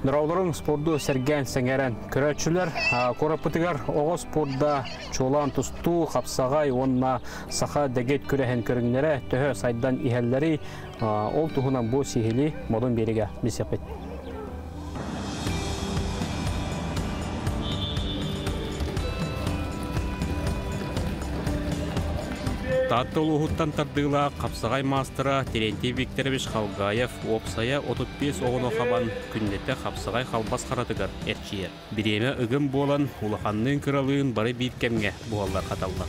Нұралырын спорду сәрген сәңерен көрәтшілер, корапытығар оғы спорда чолан тұсту, қапсағай, онна сақа дәгет көрәхен көріңлері, төхі сайдан ихәллері, ол тұхынан бұл сихили модын береге бесепет. Таттыл ұғыттан тардығыла Қапсағай мастыра Терентей Викторович Халгаев опсая 35 оғыны қабан күннеті Қапсағай қалбас қаратығар әрчиер. Біреме үгім болан ұлықанның күралығын бары бейткемге бұғалар қаталдар.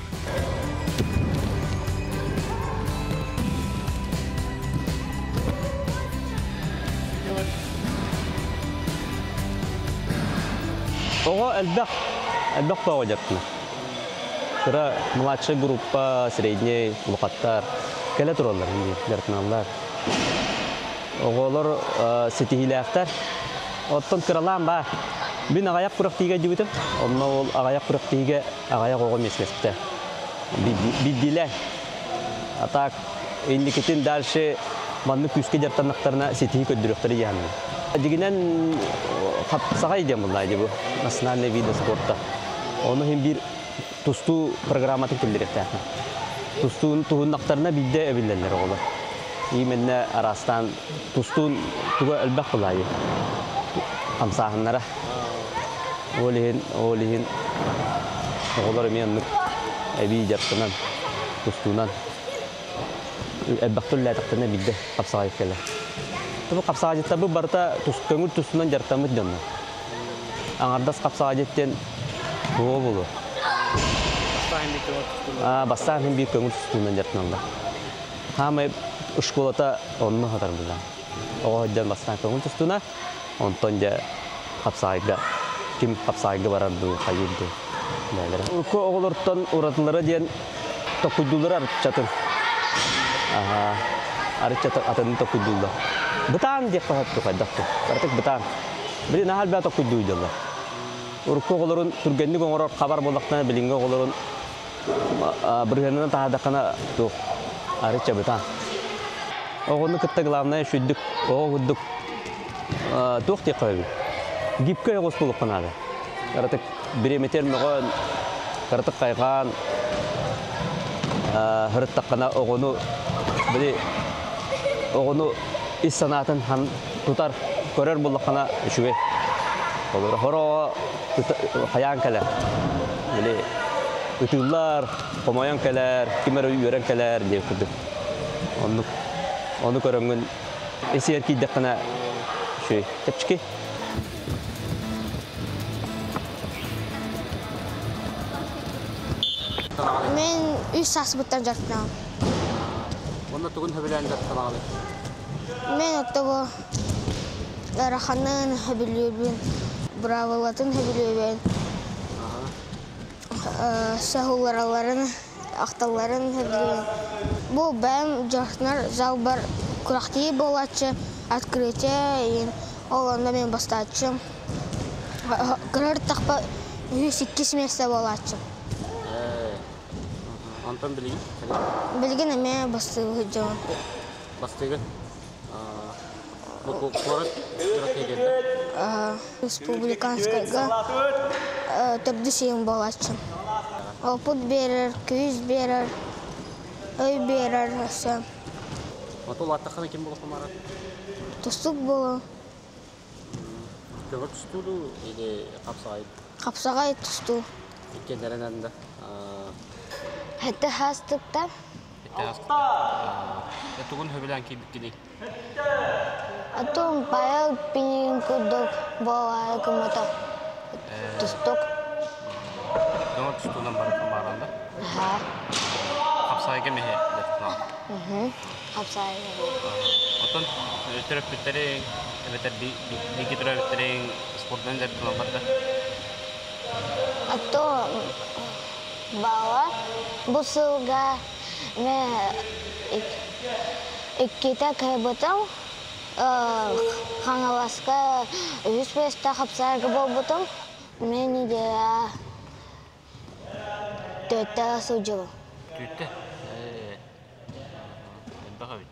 Оға әлбәқ баға жаттың. Sıra младший группа, средний, улқаттар, кәлі тұралар, дәртіналар. Оғылар сетихиләқтар. Оттан кыралан ба. Бін ағаяқ құрық дейге жүгітім. Онына ол ағаяқ құрық дейге ағаяқ оғы месмеспті. Биддилә. Атақ, ендікетін дальше манны күске жартаннақтарына сетихи көддіріқтері яғын. Дегенен Қапсағай дем бұлдай дебу. Национальный виды спорта. Оны хем бір Тусту программатын келдіректі. Тустуын туғыннақтарына бидде әбілдерлер оғылы. Именне арастан тустуын туға әлбәқ бұлайы. Қамсағынлара. Олығын оғылар мен әбей жартынан, тустуынан. Әлбәқ түрлі әтіқтіріне бидде қапсағай келі. Тұбы қапсағай жеттабы барыта көңіл тустуынан жартамыд жонны. Аңардас қапсағай жеттен бұғы бұлы. Бастағын бір көңіл тұстуынан жартынанда. Хамы ұшқолата онны қатар бұлдан. Оға өйден бастағын көңіл тұстуына, онтон жа қапсағайға, кім қапсағайға барарды қайылды. Үркі оғылырттан ұратылары ден тоқыйдулары арып жатыр. Арып жатыр атының тоқыйдулды. Бұтан деп қағатты қайдақты. Баратық бұтан. Бірі нағал бәа тоқыйдулды. Үркі оғылырын түргенді көңірор қабар болдақтан білінгі оғылырын біргенінен тағадақына тұқ арыча бұтан. Оғыны күтті ғылавына шүйдік, оғы ғыддық тұқ тек қойбі. Гипкі оғыз бұлық қынады. Қаратық біреметер мұғын, қаратық қайған, ғырыттаққана оғыны білі оғыны іс санатын тұтар көрер бұлыққана үшіге. Хоро қаян кәлі. Ütüller, komayan keler, kimler üyeren keler diye kurduk. Onu körüngün esiyer ki dakana şey tepçiki. Men 3 sas buttan jartnam. Onda tuğun hebilen jartnam. Men ottago Rahanın hebiliyobin, Bravolatın hebiliyobin. Sahullarların, aktalların hebiliyobin. Bu benim jartnar zalbar kuraktiyi bolatçı, открытие, olanda men bastatçım. Kırar takpa 102 месте bolatçı. Antan bilgin? Bilgin ama bastığı hıcam. Bastığı? Bu kurak geldi. Республиканскайга töbdü şeyin bolatçı. Oput berer, küyüz berer, öy berer. Otol attaqana kim bulup kumara? Tustuk bulu. Kömür tustulu ile Kapsağay. Kapsağay tustu. İkkenlerin elinde. Hatta hastıkta. Hatta hastıkta. Tuğun höbilen ki bitkini. Atun paya pinin kuduk bawa kumata. Tustuk. Kömür tustuğundan bari kumaranda. Ha. Kapsağayga mehe. Kapsağay. Otun terapitlerin, bilgi terapitlerin spordan jartnam barda. Atun bawa busuga me kita kayak Хангаласка 105 хапсарга болбутум. Мени де төтө сужу. Төтө. Бахави.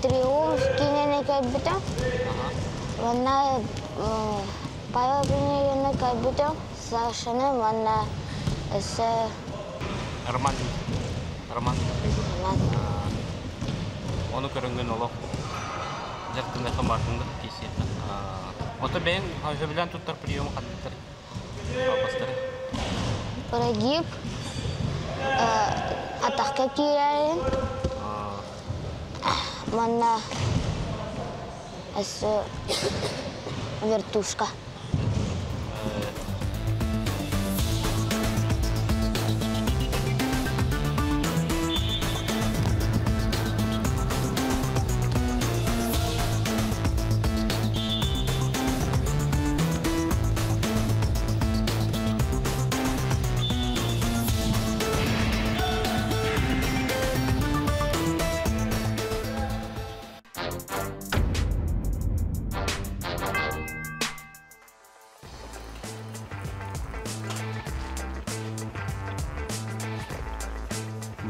Триумф кинене кайбыта. Вона Павел Пенегина кайбутым, Сашаны манна эссе Роман. ман. Оны көрінген олық. Жақтында қамартынды кесе. Ота бәйін сөбілен тұттар приемы қадеттер. Бастары. Прогиб, атаққа кирәрін, манна эссе вертушка.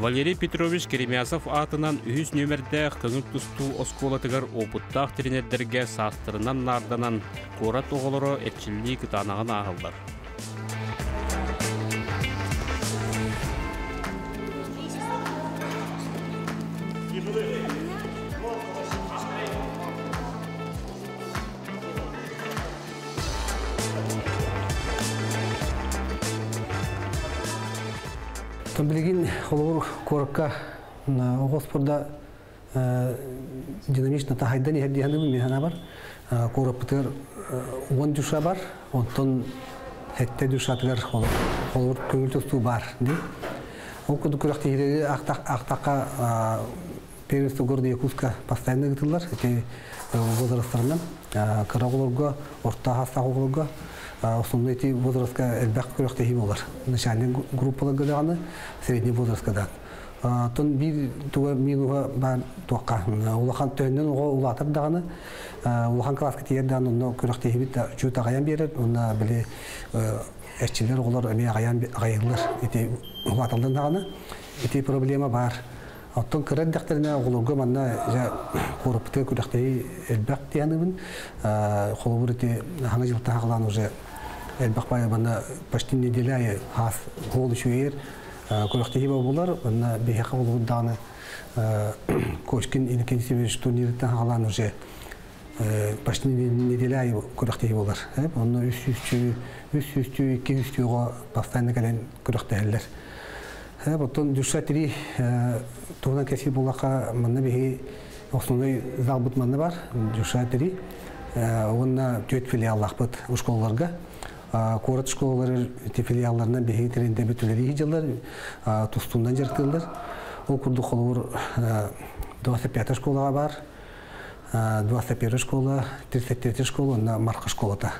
Валерий Петрович Керемясов атынан үйіз нөмірді қыңып тұсту осколатығыр опыттақ тренердерге састырынан нарданан қорат оғылыры әтчілі күтанағын ағылдар. Білген қолығыр қорыққа оғоспорда динамично тахайдан ехердейханы мен хана бар. Қорықпытығыр 10 душа бар, онтон әтті душатығыр қолығыр көңіл тұсту бар. Ол күді күріқті ерегі ақтаққа первенство города Якутска постоянно гытылар. Это возрастарынан қарағылырға, орта хастағылырға основные эти возрастка эльбак күріқті хим олар. Начальный группалар гадағаны, средний возраст гадаған. Тон бір туға минуға бар туаққа. Улахан төннен оға улатыр дағаны, улахан класска тиердіған, оны күріқті химит жүт ағаян берер, оны біле әшчілер олар әме ағайылар, улатылдан дағаны. Эти проблема бар. Оттон кырат дәхтеріне оғылырға манна қорыпты күріқті эльбак дейанығын, қолыбыр еті хаңа жылта ағылан уже эльбак бай бана почти неделя хас голы шуер күріқті хиба болар, бана бейхақа олығындағыны көшкін инекен себеш турниріттен ағылан уже почти неделя күріқті хиба болар. Оны 300-200-200-ға постоянно кәлен күріқті әлілер. Потом душа 3 туғынан кәсіп болаққа манна бейхи основной залбыт манна бар, душа 3. Онна 4 филиаллақ бұд школаларға. Қорат школалары филиалларынан бейхи теренде бүтілері жылдар, тұстуындан жарқылдар. Ол күрді қолуыр 25 школаға бар, 21 школа, 33 школа, онна марқа школата,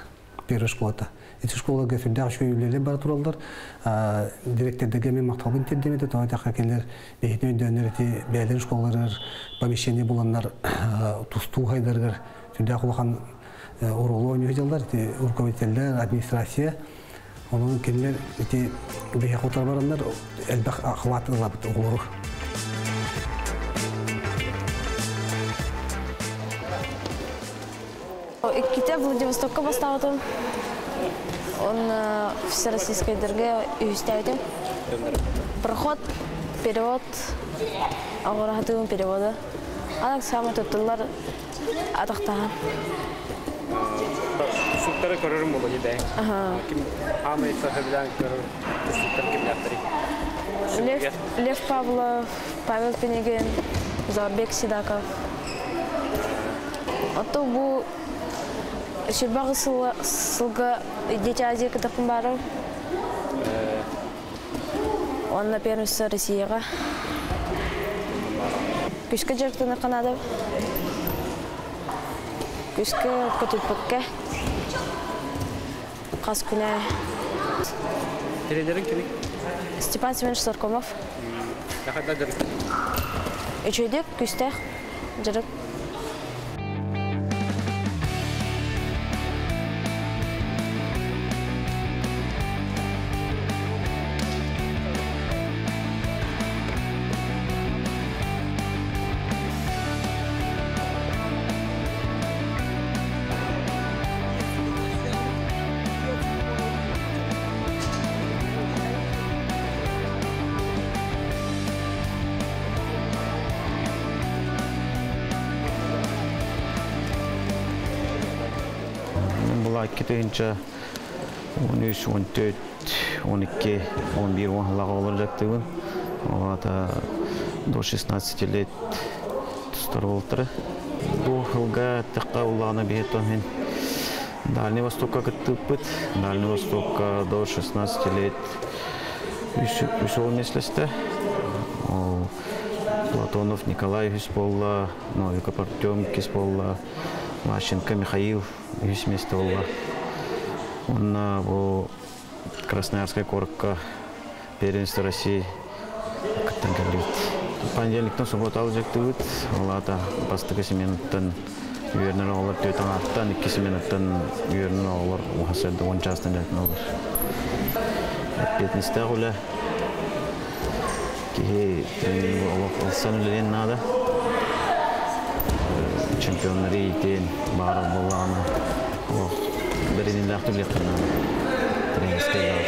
1 школата. Эти школы государственные школы бар туралдар. Директордерге мен макталбын тердемеде, тойтакка келер, бейтен дөнөрти бәлер школалар, помещение буланнар, тусту хайдаргар, сүндә кулган урология җыллар, руководительләр, администрация, onun келер, эти бәя хутар бараннар, әлбәк ахваты лабыт угылыр. Китә Владивостокка бастадым. Он всероссийской дороге üstəydim. Проход, перевод, агыратым перевода. Алак сама тоттылар атактаган. Суттары көрөрүм болду диде. Ким амый сахабдан көрөр. Суттар ким яптыры. Лев Павлов, Павел Пенегин, Зорбек Сидаков. Ото бу Шербағы сылға дети Азия кітапын барым. Он на первенство Россияға. Күшкі жарқтыны қанады. Күшкі көтілпікке. Қас күні. Тренерің кімі? Степан Семенович Саркомов. Қақайда жарық? Үшөйдек, күштек, жарық. Ola 2-нче 13, 14, 12, 11 оңлаға olacaktı. Ola da до 16 лет тұстар болтыры. Бұл жылға таққа улағына бейеттен мен Дальний Востокқа кіттіппіт. Дальний Востокқа до 16 лет үшіл меслесті. Платонов Николай үс болла, Новиков Артем кес болла, Ващенко Михаил үс месті болла. Онна бұл Красноярская корыққа первенство России кіттен кәлейді. Понедельниктен суббота алжақты өт, олата бастығы сементтен үйерінер олар төйтен аттан, 2 сементтен үйерінер олар ұғасырды 10 жастан жәтін олар. Петнесті ғылы кейі олық ұлсан үлерен нады. Чемпионлары ейтен бары болағына олық бірінен лақты білектен нады. Тренерскай ғалы.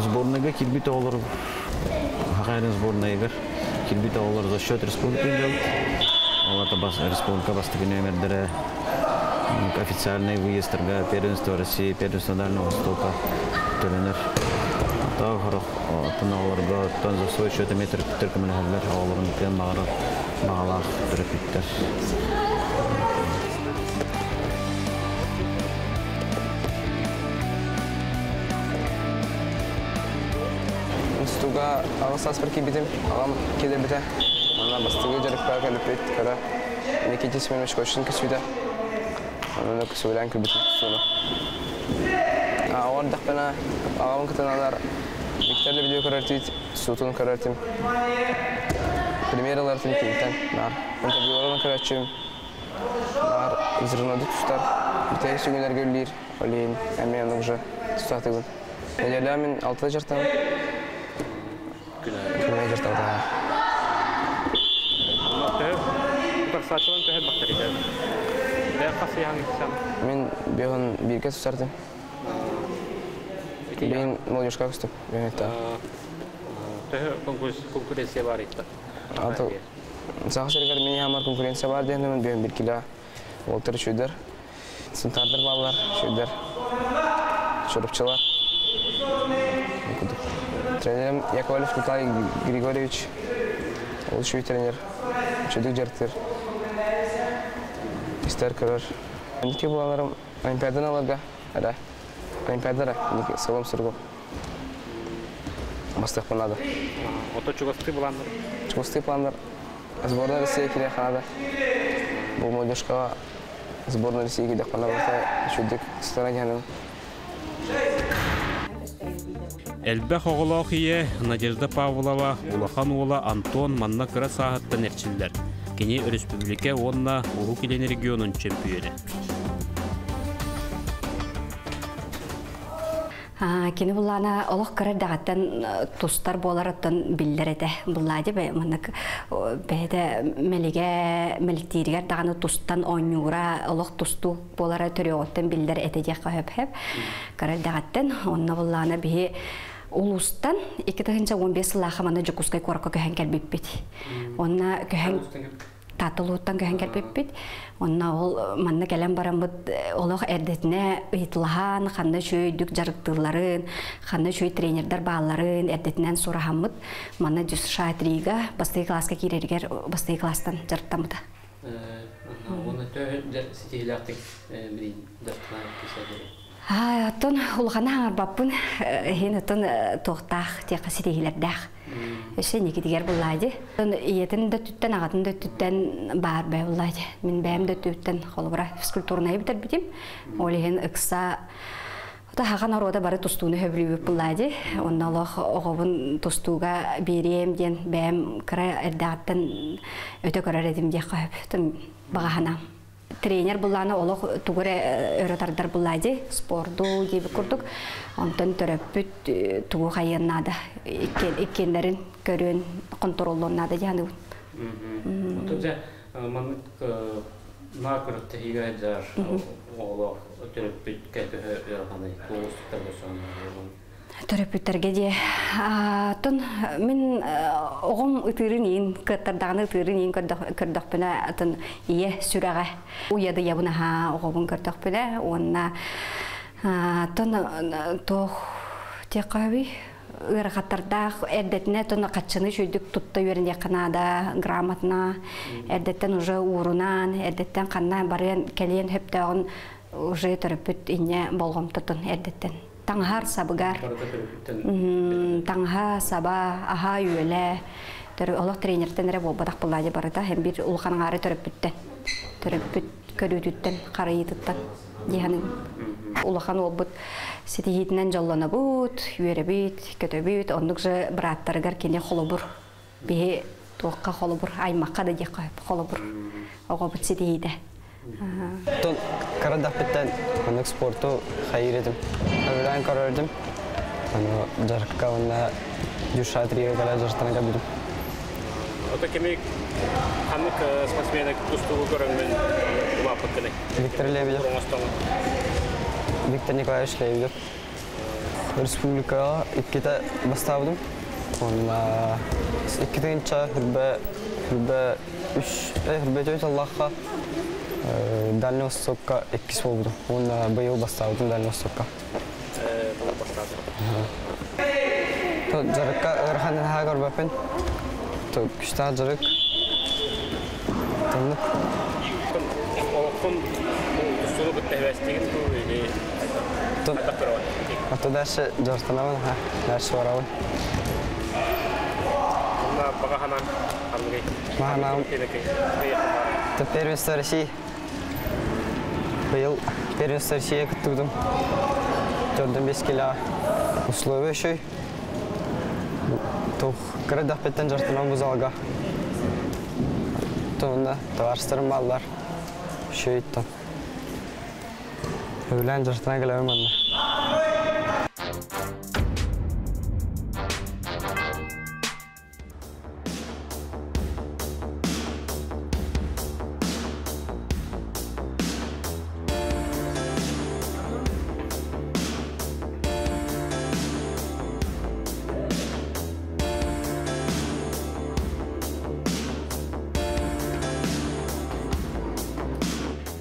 Сборныға келбейті олар Хақайрын сборныйығыр. Келбейті олар за счет республикын жалды. Оларда республика бастығы нөмірдері официальный выездерға первенство России, первенство Дальнего Востока төленер. Тағы қырық оларға за свой счет метр түркімін әлдер оларын кен бағалақ түріп біттер. Институға ағысас бір кейбетім, ағам кедер біті. Ана бастығы жарықпа кәліп бет, кара некеті смен өш көшін кісуді. Оны кісуілен кірбетін тұсуыны. Оғар дақпена ағамын кітаналар Викторлы видео көрәртейді, сұтын көрәртім. Премьералардың кейттен бар. Интервьюларын көрәртшім. Бар үзірінады тұстар. Бітәйі сөйгенер көлілер, олейін, әмейін ұғжы тұстатығын. Әдерлі мен 6 жартамын. Күнәй жартамын. Сачылан төхет бақтырды. Бәр қасы яғын кесам? Мен беғын бірге тұстардым. Бейін молдежқа күстім. Төхі конкуренция бар етті? Сақы шерігер мене хамар конкуренция бар дейін, беғын біркілі олтыры шөйдер. Сынтардыр балалар, шөйдер, шұрыпчылар. Тренерім Яковлев Николай Григорьевич, ол шөй тренер, шөйдік жартыр. Истер көрір. Неке болаларым Олимпиадан аларға, Олимпиадара, сылым сұрғы. Бастық бұнады. Ото чугасты бұландар? Чугасты бұландар. Сборная Россия келе қанады. Бұл молдежқаға сборная Россия келе қанады. Шөйдік странаның. Әлбәқ оғылауқие Надежда Павлова, Улахан Ула Антон Манна Кыра сағаттан әрчілдер. Кене республика онна Урукелен регионын чемпионы. Кені бұллана олық кірір дағаттан тұстар боларыттан білдер әді. Бұллады бәймінік бәйді мәліктейдігер дағаны тұстан ойнуыра олық тұсту болары түрі оттан білдер әдеде қойып-хеп. Кірір дағаттан онна бұллана бейі улустан 2015 лақаманы жүкускай қораққа көхен кәлбеппет. Онна көхен татылуыттан көхен кәлбеппет. Онна ол манна кәлем барамыд олық әрдетіне ұйтылған, қанна шөйдік жарықтыларын, қанна шөй тренердар бағаларын әрдетінен сұрахамыд. Манна жүз шаатриға бастығы класқа керергер бастығы кластан жарықтамыды. Оны төхі сетейліқтің бірін жарықтылар кесәдері? Аттон улғана аңарбаппын, хен аттон тоқтақ, тек сетейлердәқ. Өші неке дегер бұллайды. Иетін да түттен, ағатын да түттен бар бәй бұллайды. Мен бәйім да түттен қолыбыра физкультурнайы бітір бітім. Олы хен ұқса хаған орода бары тұстуыны хөбілі бұллайды. Онда олық оғыбын тұстуға берем ден бәйім кіра әрдағаттан өте көрер едім де қойып. Бағағанам. Тренер бұлланы олық тұғыры өрітардар бұллайды, спорду дебі күрдік. Онтан түріппіт тұғы қайыннады. Еккендерін көрін контроллоннады яны. Отынша, манық нақырықты хиға әджар олық түріппіт кәпі өріғаны, қолыстықтар болсаны? Төрөпүттерге де. Тон мен оғым ұтырын кыттардағаны ұтырын көрдіқпіні атын ие сүрәға. Уяды ябынаға оғымын көрдіқпіні. Онына тон тоқ теқави ырғаттардақ әрдетіне тон қатшыны шүйдік тұтта өрінде қанада грамотна. Әрдеттен уже урунан, әрдеттен қанна барыян кәлейін хөптағын уже төрөпүт ине болғым тұтын әрдеттен. Таңғар сабыгар, таңға саба, аға үйелі, олық тренерден әрі болбадақ бұлады барыда, әм бір ұлғаның ары төрөппүттен, төрөппүт көрүтүттен, қарайытыттан, дегенің ұлған ол бұд сетейетінен жоллана бұд, үйері бұд, көті бұд, ондық жы біраттарығар кене қолы бұр, бейі тоққа қолы бұр, аймаққа да дек қолы бұр, оға бұд сетейді. Тон карадақпеттен онық спорту қайыр едім. Өлән көрердім. Жарыққа онда жүрша тірегі кәлі жарықтанға білдім. Ота кемек қанық спортсменік тұстығы көріңмен ұлапық кәлі? Виктор Лебедев. Виктор Николаевич Лебедев. Республикаға иккеті бастабыдым. Онда иккетігінші хүрбе төйт Аллахқа Дальний Востокқа 2 болдым. Оны быйыл бастадым Дальний Востокқа. Жарыққа ырғанын ға көрбәппен. Күштағы жарық. Тыңдық. Олыққын тұстығы бұтты әвәстеген бұл атақ бірауын? Аты дәрші жарықтанауын, дәрші барауын. Онда баға қанан қармығай? Мағанауын. Первенство России. Быйыл первенство Россия күттігдім. 4-5 келі условия шөй. Кырыдақ беттен жартынан бұзалға. Тұнында товарыстырым балдар. Шөй тұн. Өлән жартынан келемін анна.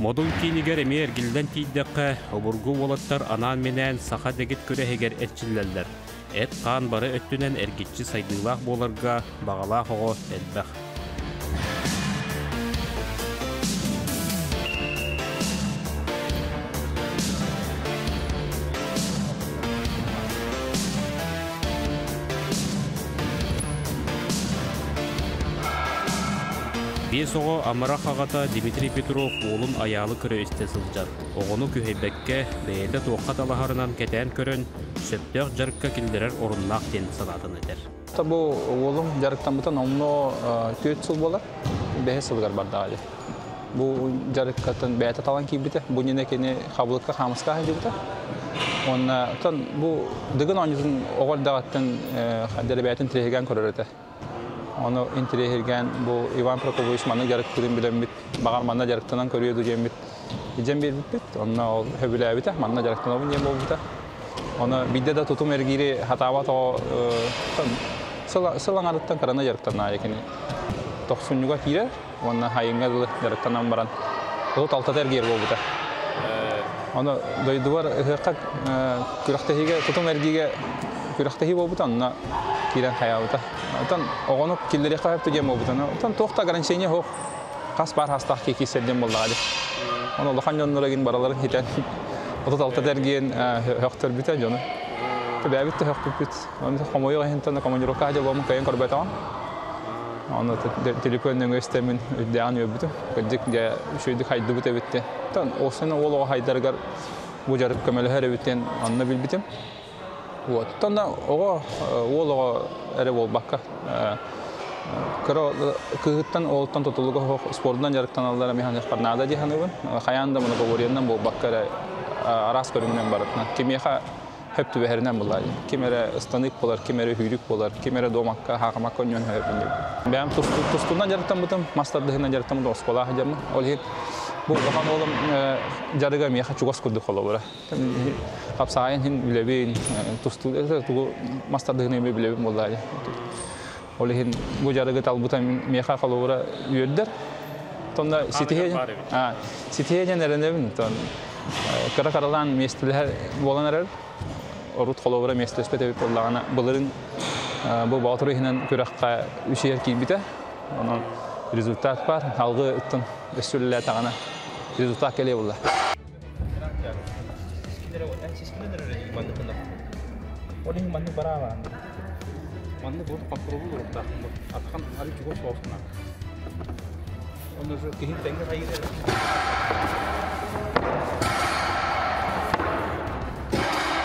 Модул кейнігер әме әргілден тейдіққа обырғы олаттар анан менен сақа дегет көрі әгер әтчілләлдер. Әт қан бары өттінен әргетші сайдылақ боларға бағалақ оғы әлбәқ. Бес оғы амырақ ағата Дмитрий Петров олын аялы көрі өсте сылжар. Оғыны күйейбәкке бәйді тоққа талағарынан кәтән көрін сөптөк жарыққа келдерер орыннақ ден сылатын өтер. Бұл олым жарықтан бұтан омно 4 сыл болар, 5 сылғар бардағады. Бұл жарыққатын бәйті талан кейбіті, бұл нене кені қабылыққа қамысқа әжібіті. Бұл дығын оңызын оғылдағаттың дәрі тіреген көрір өті. Onu intirehirgen bu Ivan Prokopyevich manı jarık kırın bilen bit, bağır manı jarıktanan körüyordu cem bit. Cem bir bit, onunla o höbüle bit, manı jarıktanan olun cem bol bit. Onu bidde de tutum ergiri hatavat o sılan arıttan karana jarıktanan ayakini. Toqsunyuga kire, onunla hayınga jarıktanan baran. O taltat ergir bol bit. Onu doyduvar hıqaq küraxtehiga tutum ergiga küraxtehi bol bit, onunla kiren hayavıta. Otan oğunup killeri qayıp tügem olbutan. Otan toqta garançeyne hoq qas bar hastaq keki selden bolladı. Onu Allah'ın yoluna gin baraların hiten. Otat alta dergen hoqtar biten jonu. Tebabit hoq bit. Onu xomoyo hentan komandirovka haja bolum kayan korbata. Onu telefonun göstemin ödeyan yobutu. Gıcık ya şuydu haydı bit bitti. Tan osana olo haydargar bu jarık kamel her biten anna bilbitim. Вот. Тогда ол әрі ол баққа. Кығыттан олыттан тұтылығы спорттан жарықтан алдары механиш қарнада дейханыбын. Қаянда мұны қоғыреннен бұл баққа арас көріңнен барытына. Кемеға хөпті бәхерінен бұлайды. Кемері ұстанық болар, кемері хүйрік болар, кемері домаққа, хақымаққа өнен хөпін деп. Бәйім тұстуынан жарықтан бұтым, мастардығынан жарықтан бұтым, осқола хажамы. Ол Bu bakan oğlum jarıga miye çugas kurdu kolabora. Kapsayın hin bilebin tustu tugu mastadığını bilebin vallahi. Olihin bu jarıga talbutan miye kolabora yödder. Tonda sitiye generende bin ton. Kara-karalan mesleler bolanlar orut kolabora mesles pete bollana bunların bu batırıhının kürekka üşer ki bite. Onun rezultat var. Halgı ıttın Resulullah Ta'ala rezultat geliyor valla.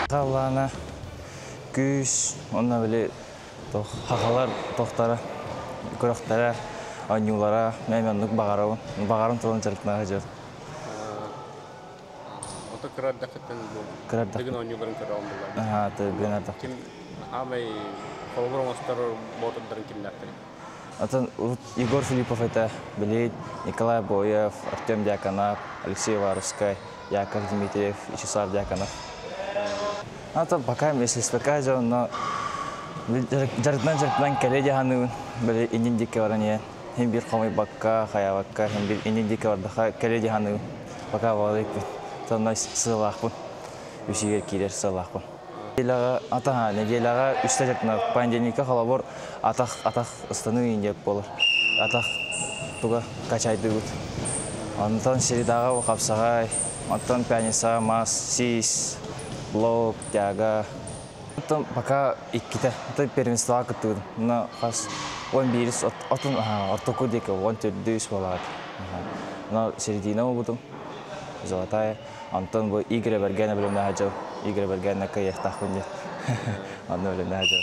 Kavlana güç, onunla böyle hakalar, tohtara, kuraklara, anyulara, memnunluk bağırın tuğun çarıkına hacı. Oto kırar dakikten bu. Kırar dakik. Tıgın anyuların kırar olmalı. Ha, tıgın artık. Kim amay kolabora mostar botadların kimlerdir? Atan Igor Filipov это Белей, Николай Боев, Артем Дьяконов, Алексей Варускай, Яков Дмитриев, Вячеслав Дьяконов. Ата пока если спекажа, но жардан келеди хану böyle indiki varanya hem bir komay bakka hayavakka hem bir indiki varda keledi hanu bakka valık sonra sılahpın üşüyer kiler sılahpın ilaga ata ne ilaga üstelikna pandemika halabor atak ıstanı inecek bolur atak tuga kaçaydı gut ondan seri dağa kapsagay ondan pianisa mas sis blok jaga Там пока икките, это первенство кытыр. На хас он бирис отун ортоку дека он төрдөс болот. На середина болдум. Золотая. Антон бу игры бергене билем нахажа. Игры бергене кайяк тахунде. Аны билем нахажа.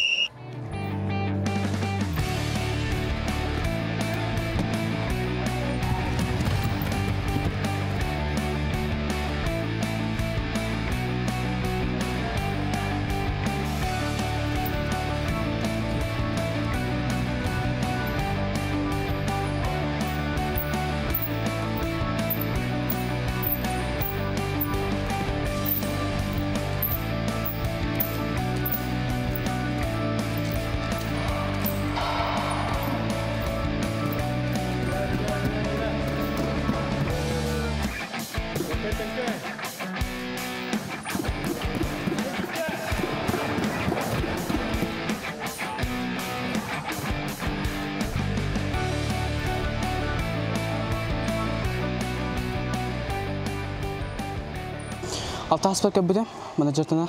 Alta aspek yapıyorum. Menajatına,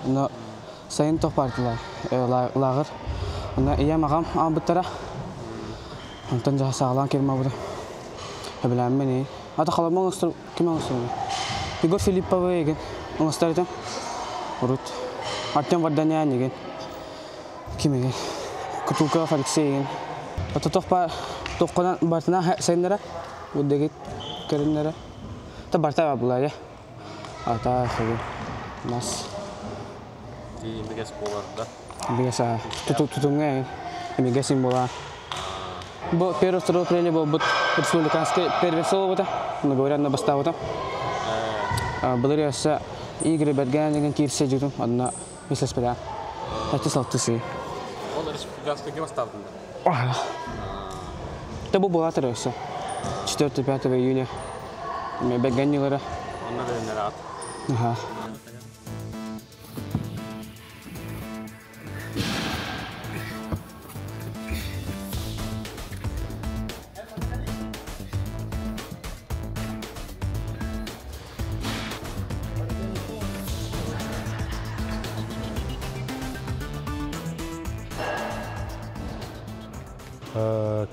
na sayın toplardılar. Lağır. Na iya makam ambıtlara. Ondan jaha sağlam kelime budu. Bilen beni. Ata kalam mangustur kim mangustur? Igor Filipov egen. Mangustur itu. Urut. Artem Vardanyan egen. Kim egen? Kutuka Alexey egen. Ata tohpadan bartına sayınlara. Budegit kerinlere. Ta barta yaptılar ya. Ata şey mas. Bigas bolarda. Biasa tutungnya, bigas simbola. Bu pero terus prele bu respublikanske perveso bu ta. Nagoran na basta bu ta. Beleri asa igre bergan dengan kirse jutum adna misal sepeda. Itu satu sih. O respublikanske kim basta bu? Wah. Tabu bola terus. 4-5 июня. Bergan juga. Onlar da ne rahat. Aha.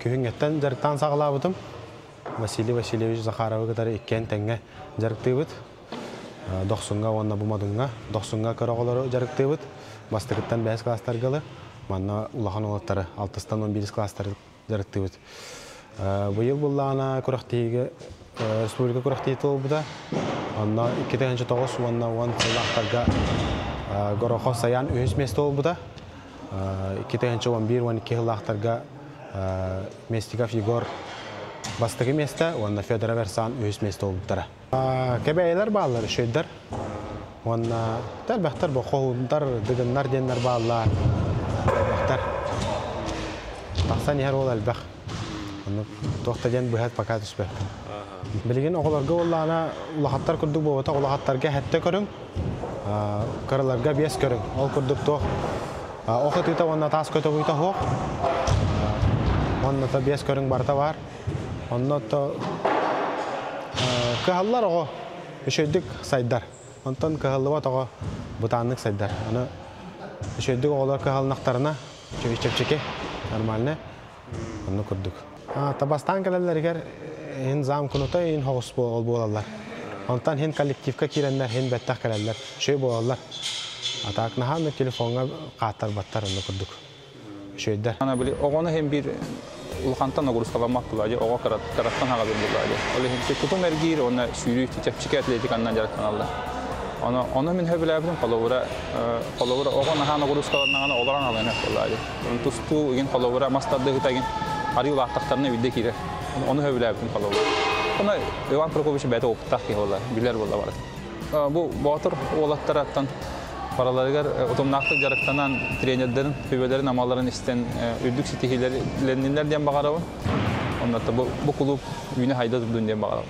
Kühüngetten jarıktan sağlabıdım. Vasiliy Vasilyevich Zakharov'a kadar ikken tenge jarıktıybıt. 90-га онна бумадыңга 90-га караголары жарыктыбыт. Бастыгыттан 5 класстаргалы. Манна улахан олаттары 6-тан 11 класстар жарыктыбыт. Быйыл буллана курактыйга республика курактыйты болбуда. Онна 2-9 онна 10 класстарга Горохов Саян өз месте болбуда. 2-11 12 класстарга Местиков Егор бастығы месте, онна Федора Версан өз месте олуптара. Кебейлер баллар шөйдер. Онна тәлбәхтер бұл қоғындар, дыгындар денлер баллар. Бәхтер. Тақсан ер ол әлбәқ. Тоқта ден бұхат пока түспек. Білген оғыларға олағына ұлағаттар күрдік болуыта, ұлағаттарға әтті көрің, қырыларға бес көрің. Ол күрдік тоқ. Оқытыйта онна тас көті бұйта хоқ. Онна та бес көрің барта бар. Онна та кығалар оғы үшөйдік сайдар. Онтан кығалы бат оғы бұтанлық сайдар. Үшөйдік оғылар кығалынақтарына чөйчепчеке нормальны. Онны күрдік. Табастан кәлелерігер хен зам күнута хен хоғыс болалар. Онтан хен коллективка киренлер, хен бәттақ кәлелер. Шөй болалар. Атақ наханы телефонға қаттар баттар онны күрдік. Шөйдер. Оғаны хен бір улхантан огурус каламак булады, ого караттан хагы булады. Оле хинте кутум эргир, оны сүйрү чепчике атлетик аннан жараттан алды. Оны мен хөбүләбидим, коловура ого нахана огурус каланнан оларан алган булады. Тусту ген коловура мастарды хитаген ари улактактарына бидде кире. Оны хөбүләбидим коловура. Оны Иван Прокофьевич бәте оптак ки олар, билер булды бар. Бу батыр олаттараттан Paralargar otomnaktı jarıktanan trenerlerin, fübelerin amaların isten ürdük sitihilerinden diyen bakarabın. Ondan da bu kulüp yine hayda durduğundan bakarabın.